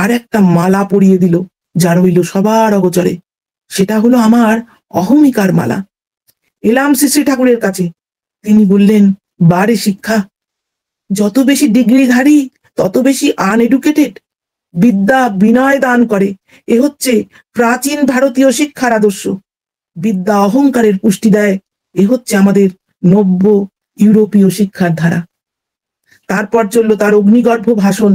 Speaker 1: আর একটা মালা পরিয়ে দিল, যা রইল সবার অগোচরে। সেটা হলো আমার অহমিকার মালা। এলাম শ্রী শ্রী ঠাকুরের কাছে। তিনি বললেন, বারে শিক্ষা, যত বেশি ডিগ্রিধারী তত বেশি আনএডুকেটেড। বিদ্যা বিনয় দান করে, এ হচ্ছে প্রাচীন ভারতীয় শিক্ষার আদর্শ। বিদ্যা অহংকারের পুষ্টি দেয়, এ হচ্ছে আমাদের নব্য ইউরোপীয় শিক্ষার ধারা। তারপর চলল তার অগ্নিগর্ভ ভাষণ,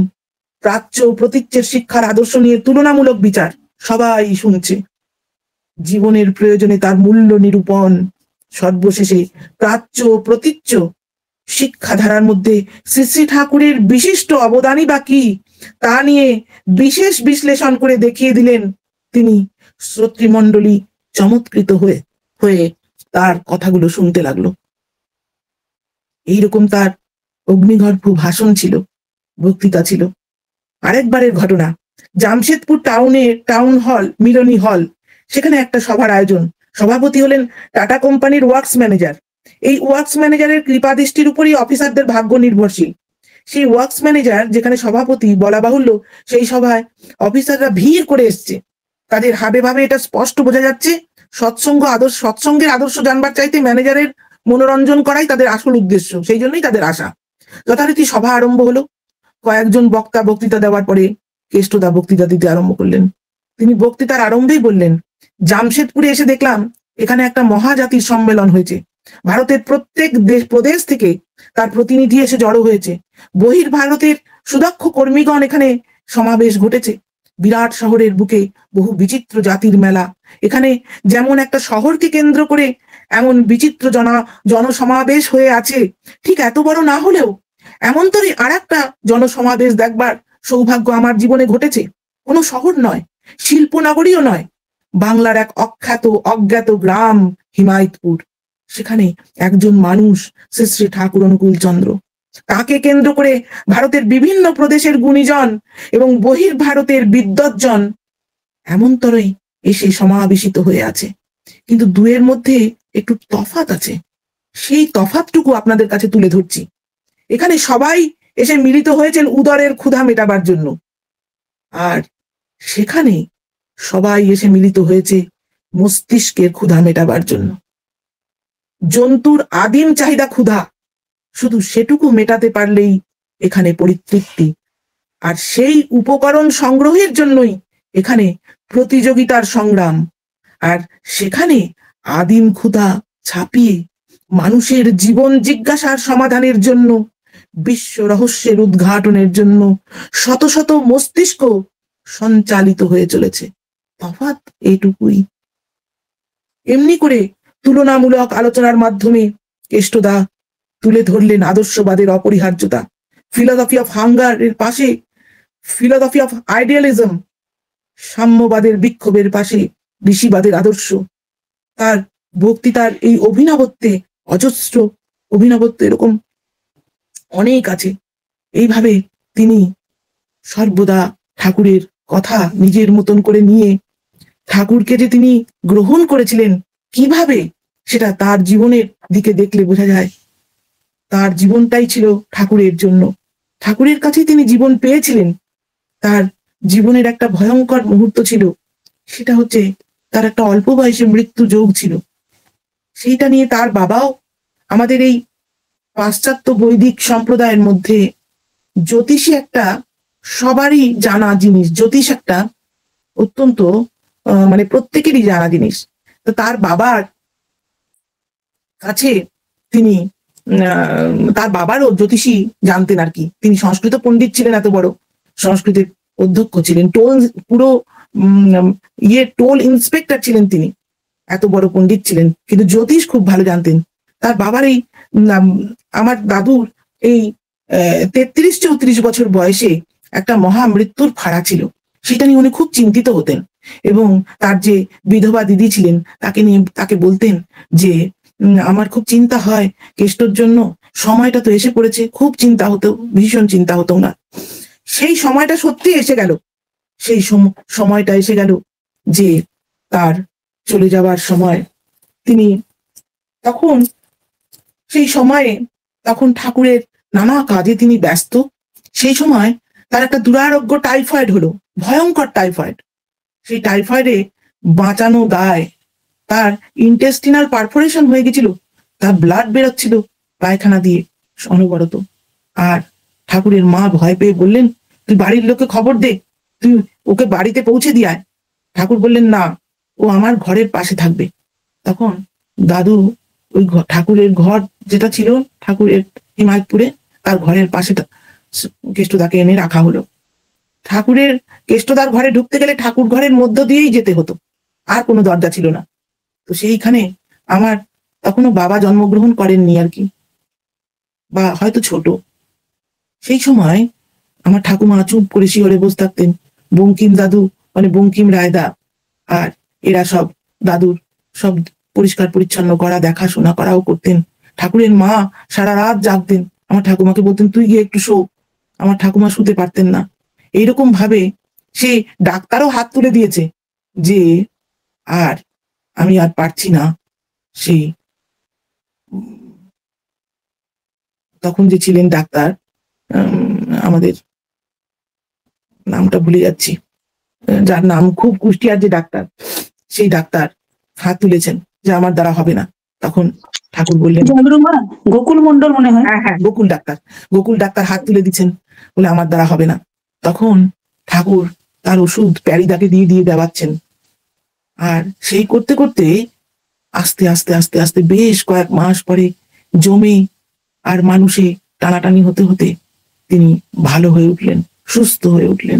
Speaker 1: প্রাচ্য ও প্রতীচ্যের শিক্ষার আদর্শ নিয়ে তুলনামূলক বিচার। সবাই শুনছে। জীবনের প্রয়োজনে তার মূল্য নিরূপণ। সর্বশেষে প্রাচ্য ও প্রতীচ্য শিক্ষাধারার মধ্যে শ্রী শ্রী ঠাকুরের বিশিষ্ট অবদানই বা কি, তা নিয়ে বিশেষ বিশ্লেষণ করে দেখিয়ে দিলেন তিনি। শ্রোতৃমণ্ডলী চমৎকৃত হয়ে তার কথাগুলো শুনতে লাগলো। এইরকম তার অগ্নিগর্ভ ভাষণ ছিল, বক্তৃতা ছিল। আরেকবারের ঘটনা, জামশেদপুর টাউন হল, মিলনী হল, সেখানে একটা সভার আয়োজন। সভাপতি হলেন টাটা কোম্পানির ওয়ার্কস ম্যানেজার। এই ওয়ার্কস ম্যানেজারের কৃপাদৃষ্টির উপরই অফিসারদের ভাগ্য নির্ভরশীল। সেই ওয়ার্কস ম্যানেজার যেখানে সভাপতি, বলা বাহুল্য সেই সভায় অফিসাররা ভিড় করে এসছে। তাদের হাবে ভাবে এটা স্পষ্ট বোঝা যাচ্ছে, সৎসঙ্গের আদর্শ জানবার চাইতে ম্যানেজারের মনোরঞ্জন করাই তাদের আসল উদ্দেশ্য। সেই জন্যই তাদের আশা। যথারীতি সভা আরম্ভ হলো। কয়েকজন বক্তা বক্তৃতা দেওয়ার পরে কেষ্টদা বক্তৃতা দিতে আরম্ভ করলেন। তিনি বক্তৃতার আরম্ভেই বললেন, জামশেদপুরে এসে দেখলাম এখানে একটা মহাজাতির সম্মেলন হয়েছে। ভারতের প্রত্যেক প্রদেশ থেকে তার প্রতিনিধি এসে জড়ো হয়েছে। বহির্ভারতের সুদক্ষ কর্মীগণ এখানে সমাবেশ ঘটেছে। বিরাট শহরের বুকে বহু বিচিত্র জাতির মেলা। এখানে যেমন একটা শহরকে কেন্দ্র করে এমন বিচিত্র জনসমাবেশ হয়ে আছে, ঠিক এত বড় না হলেও এমনতরই আর একটা জনসমাবেশ দেখবার সৌভাগ্য আমার জীবনে ঘটেছে। কোনো শহর নয়, শিল্পনগরীও নয়, বাংলার এক অখ্যাত অজ্ঞাত গ্রাম হিমায়তপুর। সেখানে একজন মানুষ, শ্রী শ্রী ঠাকুর অনুকূল চন্দ্র, তাকে কেন্দ্র করে ভারতের বিভিন্ন প্রদেশের গুণীজন এবং বহির্ভারতের বিদ্বজ্জন এমনতরই এসে সমাবেশিত হয়ে আছে। কিন্তু দুয়ের মধ্যে একটু তফাৎ আছে। সেই তফাৎটুকু আপনাদের কাছে তুলে ধরছি। এখানে সবাই এসে মিলিত হয়েছেন উদরের ক্ষুধা মেটাবার জন্য, আর সেখানে সবাই এসে মিলিত হয়েছে মস্তিষ্কের ক্ষুধা মেটাবার জন্য। জন্তুর আদিম চাহিদা ক্ষুধা, শুধু সেটুকু মেটাতে পারলেই এখানে পরিতৃপ্তি। আর সেই উপকরণ সংগ্রহের জন্যই এখানে প্রতিযোগিতার সংগ্রাম। আর সেখানে আদিম ক্ষুধা ছাপিয়ে মানুষের জীবন জিজ্ঞাসার সমাধানের জন্য, বিশ্ব রহস্যের উদ্ঘাটনের জন্য শত শত মস্তিষ্ক সঞ্চালিত হয়ে চলেছে। তফাৎ এইটুকুই। এমনি করে তুলনামূলক আলোচনার মাধ্যমে কেষ্টদা তুলে ধরলেন আদর্শবাদের অপরিহার্যতা। ফিলসফি অফ হাঙ্গার এর পাশে ফিলসফি অফ আইডিয়ালিজম, সাম্যবাদের বিক্ষোভের পাশে ঋষিবাদের আদর্শ। তার বক্তৃতার এই অভিনবত্বে, অজস্র অভিনবত্ব এরকম অনেক আছে। এইভাবে তিনি সর্বদা ঠাকুরের কথা নিজের মতন করে নিয়ে, ঠাকুরকে যে তিনি গ্রহণ করেছিলেন কিভাবে, সেটা তার জীবনের দিকে দেখলে বোঝা যায়। তার জীবনটাই ছিল ঠাকুরের জন্য। ঠাকুরের কাছে তিনি জীবন পেয়েছিলেন। তার জীবনের একটা ভয়ঙ্কর মুহূর্ত ছিল, সেটা হচ্ছে তার একটা অল্প বয়সে মৃত্যু যোগ ছিল। সেইটা নিয়ে তার বাবাও, আমাদের এই পাশ্চাত্য বৈদিক সম্প্রদায়ের মধ্যে জ্যোতিষী একটা সবারই জানা জিনিস। জ্যোতিষ একটা অত্যন্ত মানে প্রত্যেকেরই জানা জিনিস। তো তার বাবার কাছে তিনি, তার বাবারও জ্যোতিষী জানতেন আর কি। তিনি সংস্কৃত পণ্ডিত ছিলেন, এত বড় সংস্কৃতের অধ্যক্ষ ছিলেন, পুরো টোল ইন্সপেক্টর ছিলেন তিনি, এত বড় পণ্ডিত ছিলেন, কিন্তু জ্যোতিষ খুব ভালো জানতেন। তার বাবার এই আমার দাদুর এই 33-34 বছর বয়সে একটা মহা মৃত্যুর ফাড়া ছিল। সেটা নিয়ে উনি খুব চিন্তিত হতেন এবং তার যে বিধবা দিদি ছিলেন তাকে বলতেন যে আমার খুব চিন্তা হয় কেষ্টর জন্য, সময়টা তো এসে পড়েছে। খুব চিন্তা হতো, ভীষণ চিন্তা হতো না। সেই সময়টা সত্যি এসে গেল। সেই সময়টা এসে গেল যে তার চলে যাবার সময়। তিনি তখন সেই সময়ে তখন ঠাকুরের নানা কাজে তিনি ব্যস্ত। সেই সময় তার একটা দুরারোগ্য টাইফয়েড হলো, ভয়ঙ্কর টাইফয়েড। সেই টাইফয়েডে বাঁচানো দায়। তার ইন্টেস্টিনাল পারফোরেশন হয়ে গেছিল, তার ব্লাড বেরোচ্ছিল পায়খানা দিয়ে অনবরত। আর ঠাকুরের মা ভয় পেয়ে বললেন, তুই বাড়ির লোককে খবর দে, তুই ওকে বাড়িতে পৌঁছে দিয়ে আয়। ঠাকুর বললেন, না, ও আমার ঘরের পাশে থাকবে। তখন দাদু ওই ঠাকুরের ঘর যেটা ছিল ঠাকুরের হিমায়তপুরে, তার ঘরের পাশে কেষ্টদাকে এনে রাখা হলো। ঠাকুরের কেষ্টদার ঘরে ঢুকতে গেলে ঠাকুর ঘরের মধ্য দিয়েই যেতে হতো, আর কোনো দরজা ছিল না। তো সেইখানে আমার তখনও বাবা জন্মগ্রহণ করেননি আর কি, বা হয়তো ছোট। সেই সময় আমার ঠাকুমা চুপ করে শিহরে বসে থাকতেন। বঙ্কিম দাদু মানে বঙ্কিম রায়দা আর এরা সব দাদুর সব পরিষ্কার পরিচ্ছন্ন করা, দেখাশোনা করাও করতেন। ঠাকুরের মা সারা রাত জাগতেন, আমার ঠাকুমাকে বলতেন তুই গিয়ে একটু শো। আমার ঠাকুমা শুতে পারতেন না। এইরকম ভাবে সে ডাক্তারও হাত তুলে দিয়েছে যে আর আমি আর পারছি না। সেই তখন যে ছিলেন ডাক্তার, আমাদের নামটা ভুলে যাচ্ছি, যার নাম খুব কুষ্টিয়ার যে ডাক্তার, সেই ডাক্তার হাত তুলেছেন যে আমার দ্বারা হবে না। তখন ঠাকুর বললেন,
Speaker 3: গোকুল মন্ডল মনে হয়,
Speaker 1: হ্যাঁ হ্যাঁ গোকুল ডাক্তার হাত তুলে দিচ্ছেন, বলে আমার দ্বারা হবে না। তখন ঠাকুর তার ওষুধ প্যারিদাকে দিয়ে দিয়ে দেওয়াচ্ছেন। আর সেই করতে করতে আস্তে আস্তে আস্তে আস্তে বেশ কয়েক মাস পরে জমে আর মানুষে টানাটানি হতে হতে তিনি ভালো হয়ে উঠলেন, সুস্থ হয়ে উঠলেন।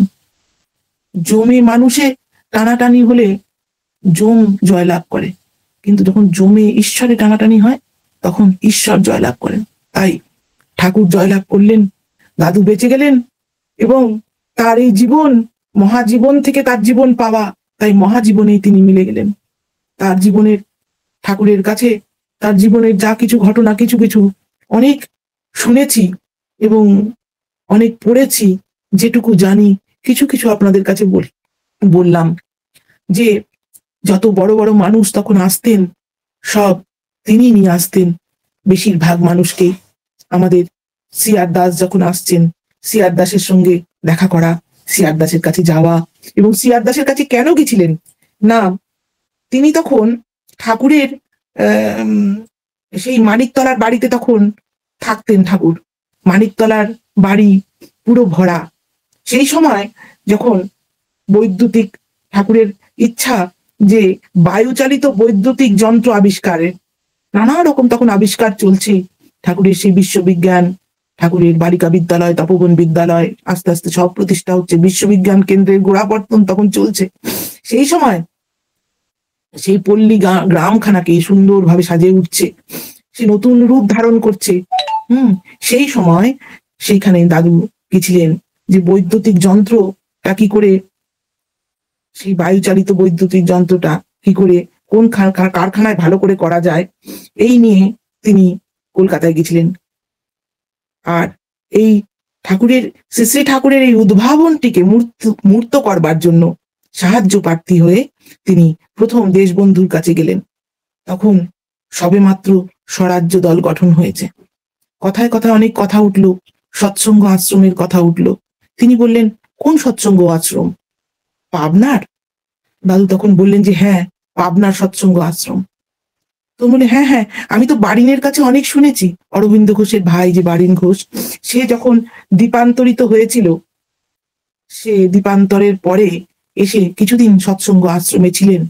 Speaker 1: জমে মানুষে টানাটানি হলে জম জয়লাভ করে, কিন্তু যখন জমে ঈশ্বরে টানাটানি হয় তখন ঈশ্বর জয়লাভ করেন। তাই ঠাকুর জয়লাভ করলেন, দাদু বেঁচে গেলেন, এবং তার এই জীবন মহাজীবন থেকে তার জীবন পাওয়া, তাই মহাজীবনেই তিনি মিলে গেলেন। তার জীবনের ঠাকুরের কাছে তার জীবনের যা কিছু ঘটনা কিছু কিছু অনেক শুনেছি এবং অনেক পড়েছি, যেটুকু জানি কিছু কিছু আপনাদের কাছে বললাম। যে যত বড় বড় মানুষ তখন আসতেন সব তিনি নিয়ে আসতেন বেশিরভাগ মানুষকে। আমাদের সিআর দাস যখন আসছেন, সিআর দাসের সঙ্গে দেখা করা, সিআর দাসের কাছে যাওয়া। এবং সিআর দাসের কাছে কেন গেছিলেন না, তিনি তখন ঠাকুরের সেই মানিকতলার বাড়িতে তখন থাকতেন। ঠাকুর মানিকতলার বাড়ি পুরো ভরা। সেই সময় যখন বৈদ্যুতিক ঠাকুরের ইচ্ছা যে বায়ুচালিত বৈদ্যুতিক যন্ত্র আবিষ্কারের, নানা রকম তখন আবিষ্কার চলছে। ঠাকুরের সেই বিশ্ববিজ্ঞান, ঠাকুরের বালিকা বিদ্যালয়, তপোবন বিদ্যালয়, আস্তে আস্তে সব প্রতিষ্ঠা হচ্ছে, বিশ্ববিজ্ঞান কেন্দ্রের গোড়াপত্তন তখন চলছে। সেই সময় সেই পল্লী গ্রামখানাকে সুন্দরভাবে সাজিয়ে উঠছে, সে নতুন রূপ ধারণ করছে। সেই সময় সেইখানে দাদু গেছিলেন যে বৈদ্যুতিক যন্ত্রটা কি করে, সেই বায়ুচালিত বৈদ্যুতিক যন্ত্রটা কি করে কোন কারখানায় ভালো করে করা যায়, এই নিয়ে তিনি কলকাতায় গেছিলেন। আর এই ঠাকুরের শ্রী শ্রী ঠাকুরের এই উদ্ভাবনটিকে মূর্ত করবার জন্য সাহায্য প্রার্থী হয়ে তিনি প্রথম দেশবন্ধুর কাছে গেলেন। তখন সবেমাত্র স্বরাজ্য দল গঠন হয়েছে। কথায় কথায় অনেক কথা উঠল, সৎসঙ্গ আশ্রমের কথা উঠল। তিনি বললেন, কোন সৎসঙ্গ আশ্রম? পাবনার? দাদু তখন বললেন যে হ্যাঁ, পাবনার সৎসঙ্গ আশ্রম। তো বলে হ্যাঁ হ্যাঁ, আমি তো বারিনের কাছে অনেক শুনেছি। অরবিন্দ ঘোষের ভাই যে বারিন ঘোষ, সে যখন দ্বীপান্তরিত হয়েছিল, সে দ্বীপান্তরের পরে এসে কিছুদিন সৎসঙ্গ আশ্রমে ছিলেন।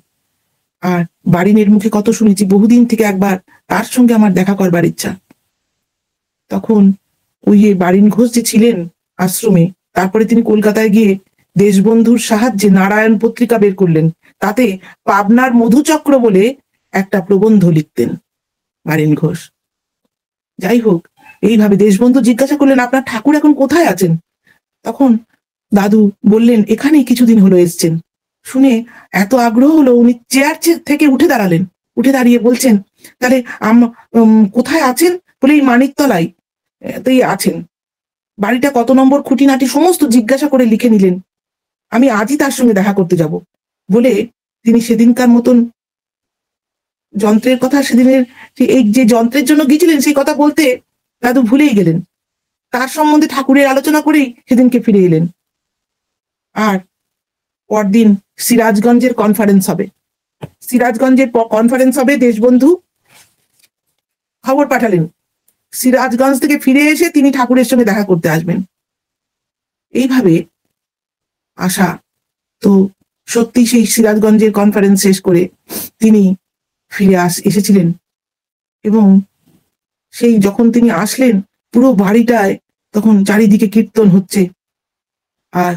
Speaker 1: আর বারিনের মুখে কত শুনেছি, বহুদিন থেকে একবার তার সঙ্গে আমার দেখা করবার ইচ্ছা। তখন ওই বারিন ঘোষ যে ছিলেন আশ্রমে, তারপরে তিনি কলকাতায় গিয়ে দেশবন্ধুর সাহায্যে নারায়ণ পত্রিকা বের করলেন। তাতে পাবনার মধুচক্র বলে একটা প্রবন্ধ লিখতেন বারিন ঘোষ। যাই হোক, এইভাবে দেশবন্ধু জিজ্ঞাসা করলেন, আপনার ঠাকুর এখন কোথায় আছেন? তখন দাদু বললেন, এখানেই কিছুদিন হলো এসছেন। শুনে এত আগ্রহ হলো, উনি চেয়ার থেকে উঠে দাঁড়ালেন। উঠে দাঁড়িয়ে বলছেন, তাহলে কোথায় আছেন? বলে এই মানিকতলায় তাই আছেন। বাড়িটা কত নম্বর, খুঁটিনাটি সমস্ত জিজ্ঞাসা করে লিখে নিলেন। আমি আজই তার সঙ্গে দেখা করতে যাব বলে তিনি সেদিনকার মতন যন্ত্রের কথা, সেদিনের এই যে যন্ত্রের জন্য গিয়েছিলেন সেই কথা বলতে দাদু ভুলেই গেলেন। তার সম্বন্ধে ঠাকুরের আলোচনা করেই সেদিনকে ফিরে এলেন। আর পরদিন সিরাজগঞ্জের কনফারেন্স হবে। সিরাজগঞ্জের কনফারেন্স হবে, দেশবন্ধু খবর পাঠালেন সিরাজগঞ্জ থেকে ফিরে এসে তিনি ঠাকুরের সঙ্গে দেখা করতে আসবেন। এইভাবে আশা তো সত্যি সেই সিরাজগঞ্জের কনফারেন্স শেষ করে তিনি ফিরে এসেছিলেন। এবং সেই যখন তিনি আসলেন, পুরো বাড়িটায় তখন চারিদিকে কীর্তন হচ্ছে। আর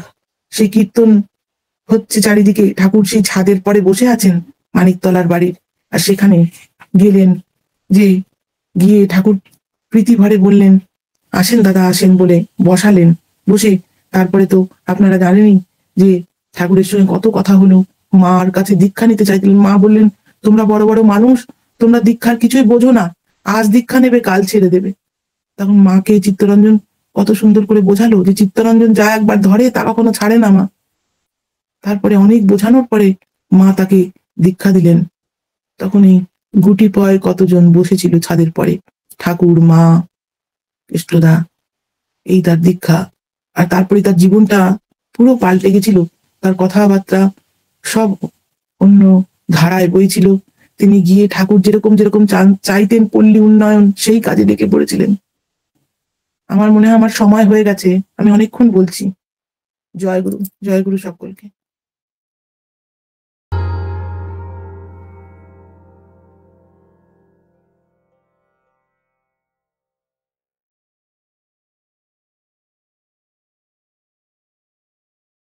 Speaker 1: সেই কীর্তন হচ্ছে চারিদিকে, ঠাকুর সেই ছাদের পরে বসে আছেন মানিকতলার বাড়ির। আর সেখানে গেলেন, যে গিয়ে ঠাকুর প্রীতি ভরে বললেন, আসেন দাদা আসেন, বলে বসালেন। বসে তারপরে তো আপনারা জানেনই যে ঠাকুরের সঙ্গে কত কথা হলো। মার কাছে দীক্ষা নিতে চাইছিলেন। মা বললেন, তোমরা বড় বড় মানুষ, তোমরা দীক্ষার কিছুই বোঝো না, আজ দীক্ষা নেবে কাল ছেড়ে দেবে। তখন মাকে চিত্তরঞ্জন কত সুন্দর করে বোঝালো যে চিত্তরঞ্জন যা একবার ধরে তা কখনো ছাড়ে না মা। তারপরে অনেক বোঝানোর পরে মা তাকে দীক্ষা দিলেন। তখন এই গুটি পয় কতজন বসেছিল ছাদের পরে, ঠাকুর, মা, কৃষ্ণদা, এই তার দীক্ষা। আর তারপরে তার জীবনটা পুরো পাল্টে গেছিল। তার কথাবার্তা সব অন্য ধারায় বইছিল। তিনি গিয়ে ঠাকুর যেরকম যেরকম চাইতেন পল্লী উন্নয়ন, সেই কাজে লেগে পড়েছিলেন। আমার মনে হয় আমার সময় হয়ে গেছে, আমি অনেকক্ষণ বলছি। জয় গুরু, জয় গুরু সকলকে।